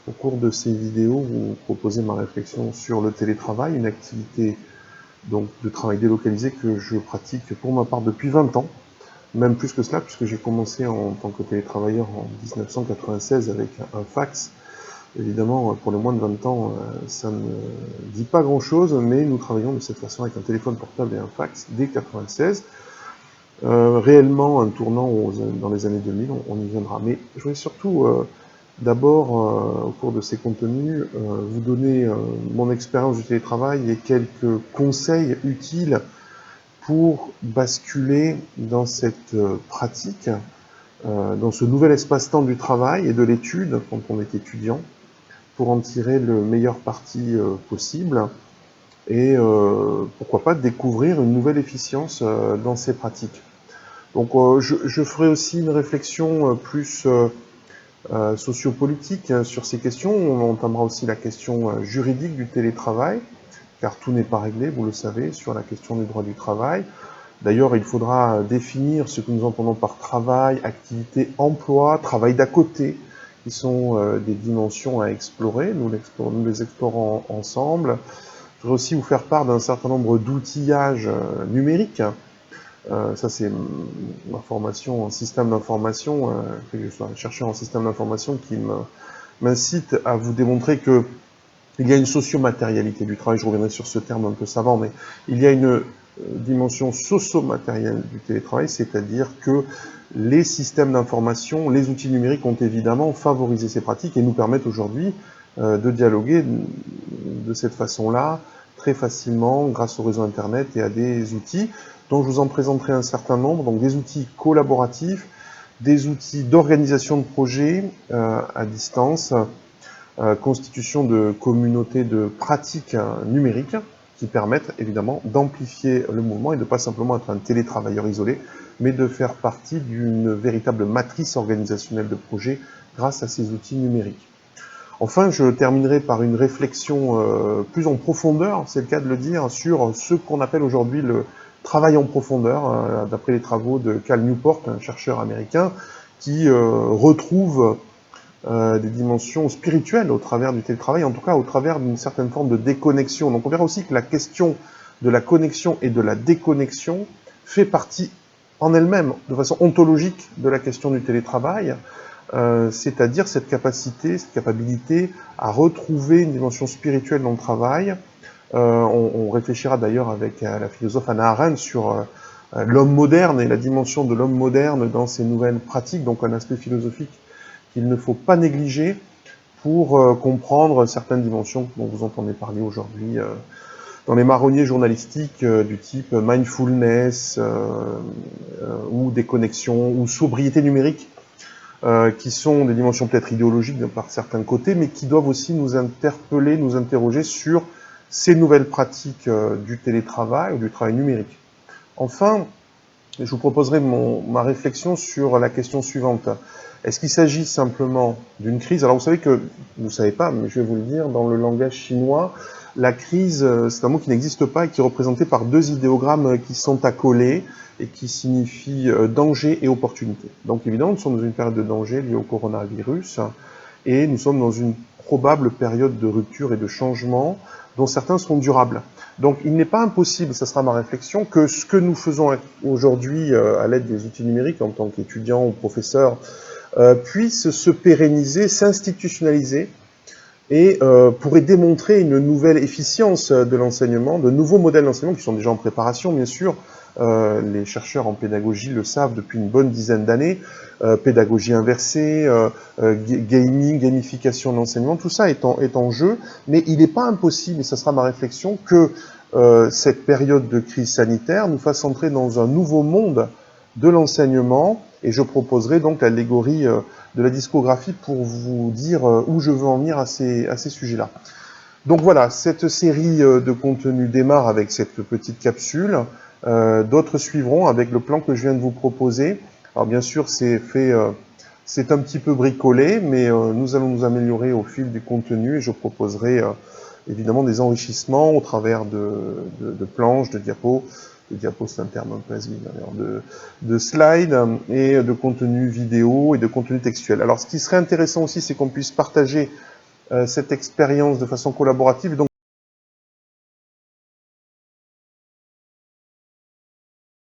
Au cours de ces vidéos, vous proposez ma réflexion sur le télétravail, une activité donc de travail délocalisé que je pratique pour ma part depuis 20 ans, même plus que cela, puisque j'ai commencé en tant que télétravailleur en 1996 avec un fax. Évidemment, pour les moins de 20 ans, ça ne dit pas grand-chose, mais nous travaillons de cette façon avec un téléphone portable et un fax dès 1996. Réellement, un tournant dans les années 2000, on y viendra. Mais je voulais surtout d'abord, au cours de ces contenus, vous donner mon expérience du télétravail et quelques conseils utiles pour basculer dans cette pratique, dans ce nouvel espace-temps du travail et de l'étude quand on est étudiant, pour en tirer le meilleur parti possible et pourquoi pas découvrir une nouvelle efficience dans ces pratiques. Donc je ferai aussi une réflexion plus sociopolitique sur ces questions. On entamera aussi la question juridique du télétravail, car tout n'est pas réglé, vous le savez, sur la question du droit du travail. D'ailleurs, il faudra définir ce que nous entendons par travail, activité, emploi, travail d'à côté, qui sont des dimensions à explorer. Nous les explorons ensemble. Je voudrais aussi vous faire part d'un certain nombre d'outillages numériques. Ça, c'est ma formation en système d'information, que je sois chercheur en système d'information, qui m'incite à vous démontrer que il y a une socio-matérialité du travail. Je reviendrai sur ce terme un peu savant, mais il y a une dimension socio-matérielle du télétravail, c'est-à-dire que les systèmes d'information, les outils numériques ont évidemment favorisé ces pratiques et nous permettent aujourd'hui de dialoguer de cette façon-là très facilement grâce au réseau Internet et à des outils dont je vous en présenterai un certain nombre, donc des outils collaboratifs, des outils d'organisation de projets à distance, constitution de communautés de pratiques numériques qui permettent évidemment d'amplifier le mouvement et de ne pas simplement être un télétravailleur isolé, mais de faire partie d'une véritable matrice organisationnelle de projet grâce à ces outils numériques. Enfin, je terminerai par une réflexion plus en profondeur, c'est le cas de le dire, sur ce qu'on appelle aujourd'hui le travail en profondeur, d'après les travaux de Cal Newport, un chercheur américain, qui retrouve des dimensions spirituelles au travers du télétravail, en tout cas au travers d'une certaine forme de déconnexion. Donc on verra aussi que la question de la connexion et de la déconnexion fait partie en elle-même, de façon ontologique, de la question du télétravail, c'est-à-dire cette capacité, cette capacité à retrouver une dimension spirituelle dans le travail. On réfléchira d'ailleurs avec la philosophe Hannah Arendt sur l'homme moderne et la dimension de l'homme moderne dans ces nouvelles pratiques, donc un aspect philosophique qu'il ne faut pas négliger pour comprendre certaines dimensions dont vous entendez parler aujourd'hui dans les marronniers journalistiques du type mindfulness ou déconnexion ou sobriété numérique, qui sont des dimensions peut-être idéologiques par certains côtés, mais qui doivent aussi nous interpeller, nous interroger sur ces nouvelles pratiques du télétravail ou du travail numérique. Enfin, je vous proposerai ma réflexion sur la question suivante. Est-ce qu'il s'agit simplement d'une crise? Alors vous savez que, vous ne savez pas, mais je vais vous le dire, dans le langage chinois, la crise, c'est un mot qui n'existe pas et qui est représenté par deux idéogrammes qui sont accolés et qui signifient danger et opportunité. Donc évidemment, nous sommes dans une période de danger liée au coronavirus et nous sommes dans une probable période de rupture et de changement dont certains seront durables. Donc il n'est pas impossible, ça sera ma réflexion, que ce que nous faisons aujourd'hui à l'aide des outils numériques en tant qu'étudiants ou professeurs puisse se pérenniser, s'institutionnaliser et pourrait démontrer une nouvelle efficience de l'enseignement, de nouveaux modèles d'enseignement qui sont déjà en préparation, bien sûr. Les chercheurs en pédagogie le savent depuis une bonne dizaine d'années. Pédagogie inversée, gaming, gamification de l'enseignement, tout ça est en jeu, mais il n'est pas impossible, et ça sera ma réflexion, que cette période de crise sanitaire nous fasse entrer dans un nouveau monde de l'enseignement, et je proposerai donc l'allégorie de la discographie pour vous dire où je veux en venir à ces sujets-là. Donc voilà, cette série de contenus démarre avec cette petite capsule. D'autres suivront avec le plan que je viens de vous proposer. Alors bien sûr, c'est fait, c'est un petit peu bricolé, mais nous allons nous améliorer au fil du contenu et je proposerai évidemment des enrichissements au travers de planches, de diapos. Le diapo, c'est un terme un peu has-been, d'ailleurs, de slides et de contenu vidéo et de contenu textuel. Alors, ce qui serait intéressant aussi, c'est qu'on puisse partager cette expérience de façon collaborative. Donc,